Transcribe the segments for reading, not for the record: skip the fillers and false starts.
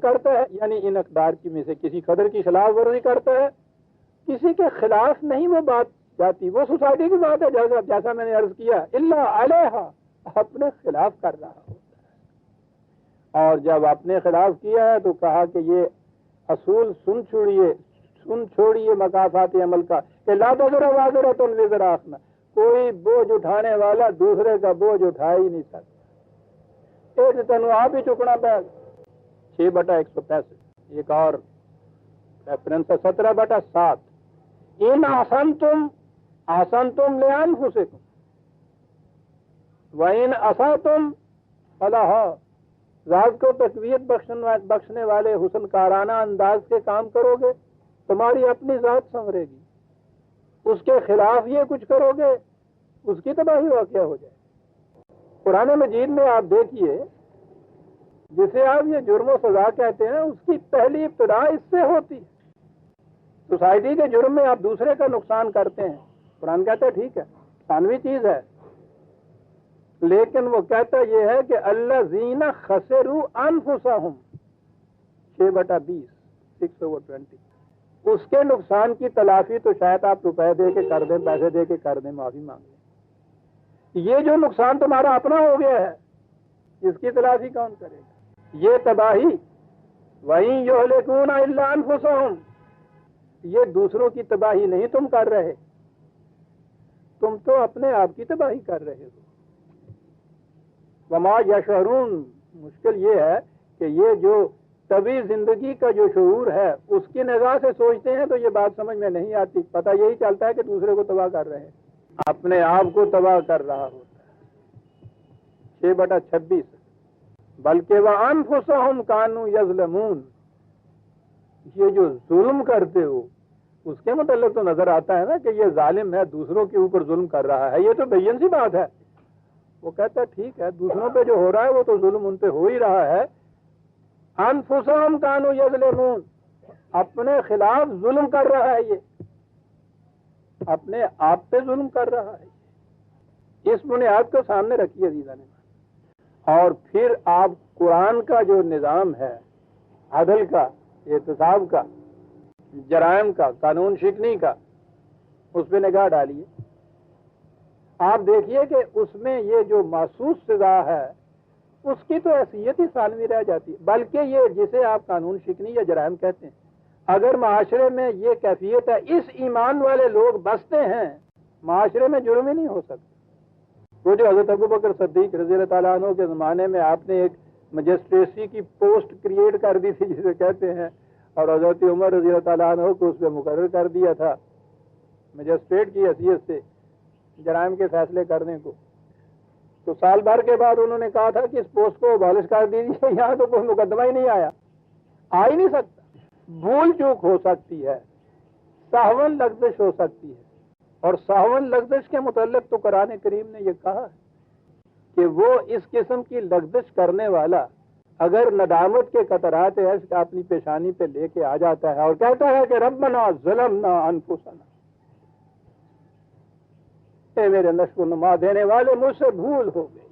کرتا ہے یعنی ان اقدار کی میں سے کسی قدر کی خلاف ورزی کرتا ہے، کسی کے خلاف نہیں وہ بات جاتی، وہ سوسائٹی کی بات ہے، جیسا میں نے عرض کیا، الا علیہا، اپنے خلاف کر رہا ہوتا ہے۔ اور جب اپنے خلاف کیا ہے تو کہا کہ یہ اصول سن چھوڑیے مقافات عمل کا کہ لا تزر وازرۃ وزر اخرى، کوئی بوجھ اٹھانے والا دوسرے کا بوجھ اٹھا ہی نہیں سکتا، ایک تنو آپ ہی چکنا پڑے گا۔ 6/165 ایک اور ریفرنس 17/7 ان احسنتم لانفسکم وان اسأتم فلہا، ذات کو تقویت بخشنے والے حسن کارانہ انداز کے کام کرو گے تمہاری اپنی ذات سنورے گی، اس کے خلاف یہ کچھ کرو گے اس کی تباہی واقع ہو جائے۔ قرآن مجید میں آپ دیکھیے جسے آپ یہ جرم و سزا کہتے ہیں اس کی پہلی ابتدا اس سے ہوتی ہے۔ سوسائٹی کے جرم میں آپ دوسرے کا نقصان کرتے ہیں، قرآن کہتا ہے ٹھیک ہے ثانوی چیز ہے، لیکن وہ کہتا یہ ہے کہ الذین خسروا انفسہم 6/20 6/20 اس کے نقصان کی تلافی تو شاید آپ روپے دے کے کر دیں، پیسے دے کے کر دیں، معافی مانگ لیں، یہ جو نقصان تمہارا اپنا ہو گیا ہے اس کی تلافی کون کرے گا؟ یہ تباہی وَإِن يُهْلِكُونَ إِلَّا أَنفُسَهُمْ، یہ دوسروں کی تباہی نہیں تم کر رہے، تم تو اپنے آپ کی تباہی کر رہے ہو۔ وما یشعرون، مشکل یہ ہے کہ یہ جو طبی زندگی کا جو شعور ہے اس کی نگاہ سے سوچتے ہیں تو یہ بات سمجھ میں نہیں آتی، پتہ یہی چلتا ہے کہ دوسرے کو تباہ کر رہے ہیں، اپنے آپ کو تباہ کر رہا ہوتا ہے۔ 6/26 بلکہ وَأَنفُسَهُمْ كَانُوا يَظْلِمُونَ، یہ جو ظلم کرتے ہو اس کے متعلق تو نظر آتا ہے نا کہ یہ ظالم ہے، دوسروں کے اوپر ظلم کر رہا ہے، یہ تو بین سی بات ہے۔ وہ کہتا ہے ٹھیک ہے دوسروں پہ جو ہو رہا ہے وہ تو ظلم ان پہ ہو ہی رہا ہے، انفسہم کانوا یظلمون، اپنے خلاف ظلم کر رہا ہے، یہ اپنے آپ پہ ظلم کر رہا ہے۔ اس بنیاد کو سامنے رکھیے عزیزان، اور پھر آپ قرآن کا جو نظام ہے عدل کا، احتساب کا، جرائم کا، قانون شکنی کا، اس پہ نگاہ ڈالیے، آپ دیکھیے کہ اس میں یہ جو محسوس سزا ہے اس کی تو حیثیت ہی ثانوی رہ جاتی ہے، بلکہ یہ جسے آپ قانون شکنی یا جرائم کہتے ہیں، اگر معاشرے میں یہ کیفیت ہے اس ایمان والے لوگ بستے ہیں معاشرے میں جرم ہی نہیں ہو سکتا۔ وہ جو حضرت ابوبکر صدیق رضی اللہ تعالیٰ عنہ کے زمانے میں آپ نے ایک مجسٹریسی کی پوسٹ کریٹ کر دی تھی جسے کہتے ہیں، اور حضرت عمر رضی اللہ تعالیٰ عنہ کو اس پہ مقرر کر دیا تھا مجسٹریٹ کی حیثیت سے جرائم کے فیصلے کرنے کو، تو سال بھر کے بعد انہوں نے کہا تھا کہ اس پوسٹ کو ابالش کر دیجیے، یہاں تو کوئی مقدمہ ہی نہیں آیا، آ ہی نہیں سکتا۔ بھول چوک ہو سکتی ہے، سہون لغزش ہو سکتی ہے، اور سہون لغزش کے متعلق تو قرآن کریم نے یہ کہا ہے کہ وہ اس قسم کی لغزش کرنے والا اگر ندامت کے قطرات عشق اپنی پیشانی پہ لے کے آ جاتا ہے اور کہتا ہے کہ ربنا ظلمنا انفسنا، اے میرے نشو و نما دینے والے مجھ سے بھول ہو گئی،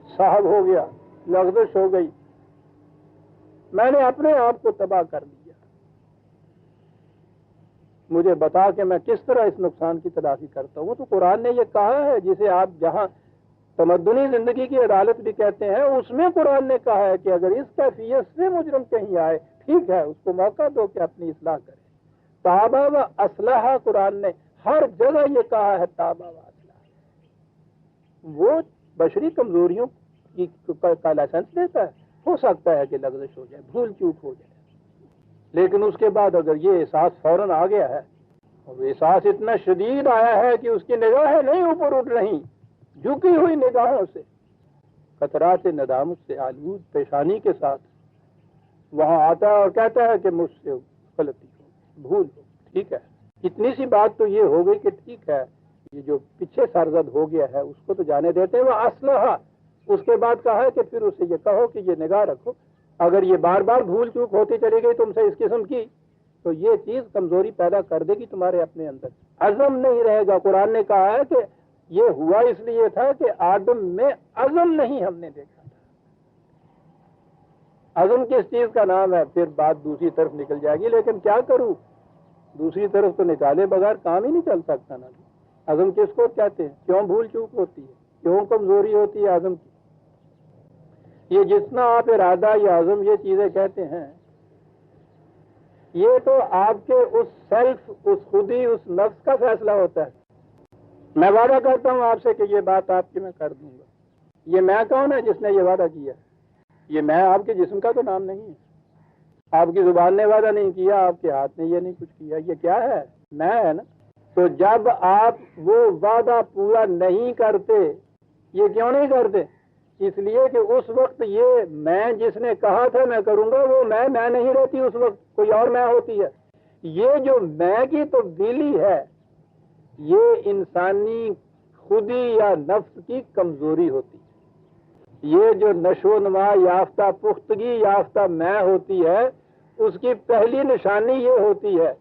صاحب ہو گیا، لغزش ہو گئی، میں نے اپنے آپ کو تباہ کر دیا، مجھے بتا کہ میں کس طرح اس نقصان کی تلافی کرتا ہوں۔ تو قرآن نے یہ کہا ہے جسے آپ جہاں تمدنی زندگی کی عدالت بھی کہتے ہیں، اس میں قرآن نے کہا ہے کہ اگر اس کیفیت سے مجرم کہیں آئے ٹھیک ہے اس کو موقع دو کہ اپنی اصلاح کرے۔ تابہ و اصلاح، قرآن نے ہر جگہ یہ کہا ہے تابہ و اصلاح، وہ بشری کمزوریوں کا لائسنس دیتا ہے، ہو سکتا ہے کہ لغزش ہو جائے، بھول چوک ہو جائے، لیکن اس کے بعد اگر یہ احساس فوراً آ گیا ہے اور احساس اتنا شدید آیا ہے کہ اس کی نگاہیں نہیں اوپر اٹھ رہی، جھکی ہوئی نگاہوں سے قطرات ندامت سے آلود پیشانی کے ساتھ وہاں آتا ہے اور کہتا ہے کہ مجھ سے غلطی ہو، بھول ہو، ٹھیک ہے۔ اتنی سی بات تو یہ ہو گئی کہ ٹھیک ہے یہ جو پیچھے سرزد ہو گیا ہے اس کو تو جانے دیتے ہیں، وہ اصلحہ، اس کے بعد کہا ہے کہ پھر اسے یہ کہو کہ یہ نگاہ رکھو، اگر یہ بار بار بھول چوک ہوتی چلی گئی تم سے اس قسم کی تو یہ چیز کمزوری پیدا کر دے گی تمہارے اپنے اندر، عزم نہیں رہے گا۔ قرآن نے کہا ہے کہ یہ ہوا اس لیے تھا کہ آدم میں عزم نہیں ہم نے دیکھا تھا، عزم کس چیز کا نام ہے؟ پھر بات دوسری طرف نکل جائے گی، لیکن کیا کروں، دوسری طرف تو نکالے بغیر کام ہی نہیں چل سکتا نا۔ عزم کس کو کہتے ہیں؟ کیوں بھول چوک ہوتی ہے، کیوں کمزوری ہوتی ہے عزم کی؟ یہ جتنا آپ ارادہ یا عزم یہ چیزیں کہتے ہیں، یہ تو آپ کے اس سیلف، اس خودی، اس نفس کا فیصلہ ہوتا ہے۔ میں وعدہ کرتا ہوں آپ سے کہ یہ بات آپ کی میں کر دوں گا۔ یہ میں کون ہے جس نے یہ وعدہ کیا؟ یہ میں آپ کے جسم کا تو نام نہیں ہے، آپ کی زبان نے وعدہ نہیں کیا، آپ کے ہاتھ نے یہ نہیں کچھ کیا، یہ کیا ہے؟ میں ہے نا۔ تو جب آپ وہ وعدہ پورا نہیں کرتے، یہ کیوں نہیں کرتے؟ اس لیے کہ اس وقت یہ میں جس نے کہا تھا میں کروں گا، وہ میں نہیں رہتی، اس وقت کوئی اور میں ہوتی ہے۔ یہ جو میں کی تبدیلی ہے، یہ انسانی خودی یا نفس کی کمزوری ہوتی ہے۔ یہ جو نشو و نما یافتہ، پختگی یافتہ میں ہوتی ہے، اس کی پہلی نشانی یہ ہوتی ہے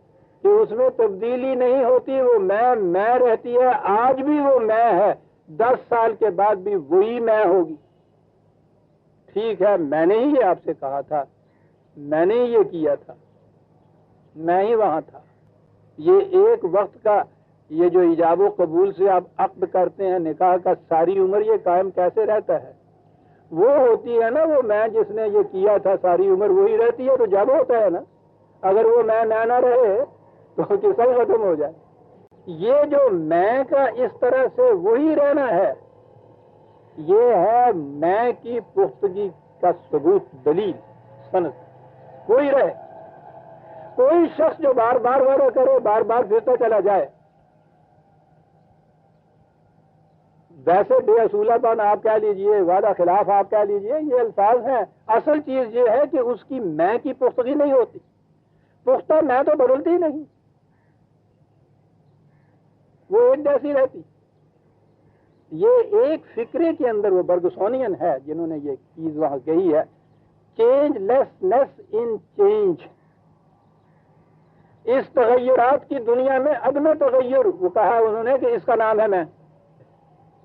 کہ اس میں تبدیلی نہیں ہوتی، وہ میں رہتی ہے۔ آج بھی وہ میں ہے، 10 سال کے بعد بھی وہی میں ہوگی۔ ٹھیک ہے، میں نے ہی یہ آپ سے کہا تھا، میں نے ہی یہ کیا تھا، میں ہی وہاں تھا۔ یہ ایک وقت کا، یہ جو ایجاب و قبول سے آپ عقد کرتے ہیں نکاح کا، ساری عمر یہ قائم کیسے رہتا ہے؟ وہ ہوتی ہے نا وہ میں جس نے یہ کیا تھا، ساری عمر وہی رہتی ہے۔ تو جب ہوتا ہے نا، اگر وہ میں نہ رہے تو قصہ ختم ہو جائے۔ یہ جو میں کا اس طرح سے وہی رہنا ہے، یہ ہے میں کی پختگی کا ثبوت، دلیل، سند۔ کوئی رہے، کوئی شخص جو بار بار وعدہ کرے، بار بار پھرتا چلا جائے، ویسے بے اصولہ پن آپ کہہ لیجئے، وعدہ خلاف آپ کہہ لیجئے، یہ الفاظ ہیں۔ اصل چیز یہ ہے کہ اس کی میں کی پختگی نہیں ہوتی۔ پختہ میں تو بدلتی ہی نہیں، وہ ایک جیسی رہتی۔ یہ ایک فکرے کے اندر وہ برگسونین ہے جنہوں نے یہ چیز وہاں کہی ہے، چینج لیسنس ان چینج۔ اس تغیرات کی دنیا میں عدم تغیر، وہ کہا انہوں نے کہ اس کا نام ہے میں۔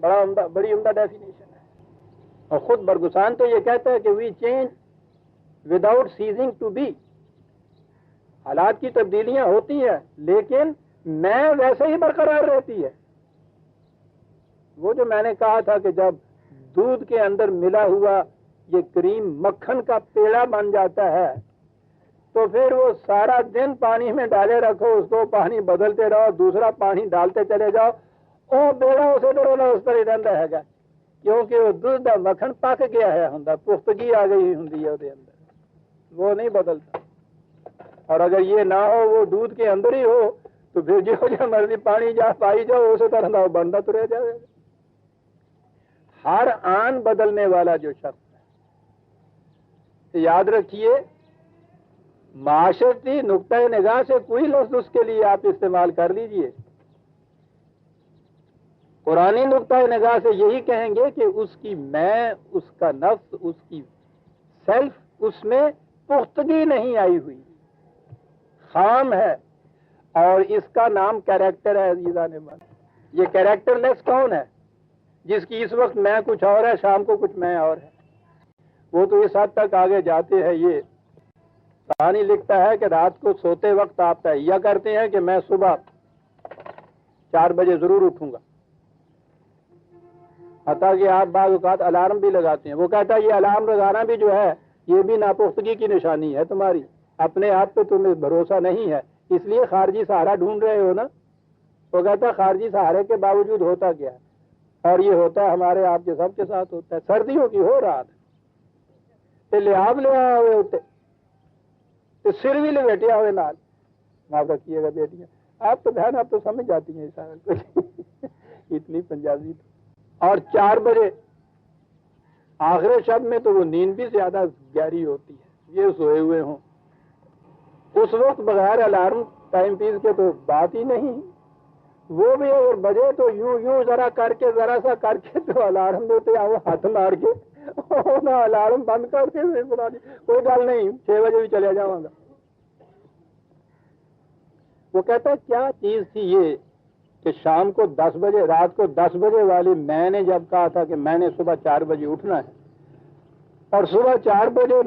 بڑی عمدہ ڈیفینیشن ہے۔ اور خود برگسان تو یہ کہتا ہے کہ we change without ceasing to be. حالات کی تبدیلیاں ہوتی ہیں لیکن میں ویسے ہی برقرار رہتی ہے۔ وہ جو میں نے کہا تھا کہ جب دودھ کے اندر ملا ہوا یہ کریم مکھن کا پیڑا بن جاتا ہے تو پھر وہ سارا دن پانی میں ڈالے رکھو، اس کو پانی بدلتے رہو، دوسرا پانی ڈالتے چلے جاؤ، وہ بیڑا اسے تو رونا اس طرح ہی رہتا ہے گا، کیونکہ وہ دودھ کا مکھن پک گیا ہے، پختگی آ گئی ہوں اندر، وہ نہیں بدلتا۔ اور اگر یہ نہ ہو، وہ دودھ کے اندر ہی ہو، تو پھر جو مرضی پانی جا پائی جاؤ، اسی طرح وہ بنتا تو رہ جائے گا۔ ہر آن بدلنے والا جو شخص ہے، یاد رکھیے، معاشرتی نقطۂ نگاہ سے کوئی لفظ اس کے لیے آپ استعمال کر لیجئے، قرآنی نقطۂ نگاہ سے یہی کہیں گے کہ اس کی میں، اس کا نفس، اس کی سیلف، اس میں پختگی نہیں آئی ہوئی، خام ہے، اور اس کا نام کیریکٹر ہے۔ عزیزان من، یہ کیریکٹر لیس کون ہے؟ جس کی اس وقت میں کچھ اور ہے، شام کو کچھ میں اور ہے۔ وہ تو اس حد تک آگے جاتے ہیں، یہ کہانی لکھتا ہے کہ رات کو سوتے وقت آپ تہیہ کرتے ہیں کہ میں صبح 4 بجے ضرور اٹھوں گا، حتیٰ کہ آپ بعض اوقات الارم بھی لگاتے ہیں۔ وہ کہتا ہے یہ الارم لگانا بھی جو ہے، یہ بھی ناپختگی کی نشانی ہے تمہاری، اپنے آپ پہ تمہیں بھروسہ نہیں ہے، اس لیے خارجی سہارا ڈھونڈ رہے ہو نا۔ وہ کہتا ہے خارجی سہارے کے باوجود ہوتا کیا ہے، اور یہ ہوتا ہے ہمارے آپ کے سب کے ساتھ ہوتا ہے۔ سردیوں کی ہو رات لحاظ لے آئے ہوئے ہوتے، تو سر بھی لپیٹے ہوئے نال، معاف رکھیے گا بیٹیاں، آپ تو بہن آپ تو سمجھ جاتی ہیں سارا کچھ، اتنی پنجابی تو۔ اور 4 بجے آخر شب میں تو وہ نیند بھی زیادہ گہری ہوتی ہے، یہ سوئے ہوئے ہوں، اس وقت بغیر الارم ٹائم پیس کے تو بات ہی نہیں۔ وہ بھی اگر بجے تو یوں ذرا کر کے، ذرا سا کر کے تو الارم دیتے ہیں، وہ ہاتھ مار کے الارم بند کر کے کوئی گل نہیں، 6 بجے بھی چلے جاؤں گا۔ وہ کہتا ہے کیا چیز تھی یہ کہ شام کو 10 بجے، رات کو 10 بجے والی میں نے جب کہا تھا کہ میں نے صبح 4 بجے اٹھنا ہے، اور صبح 4 بجے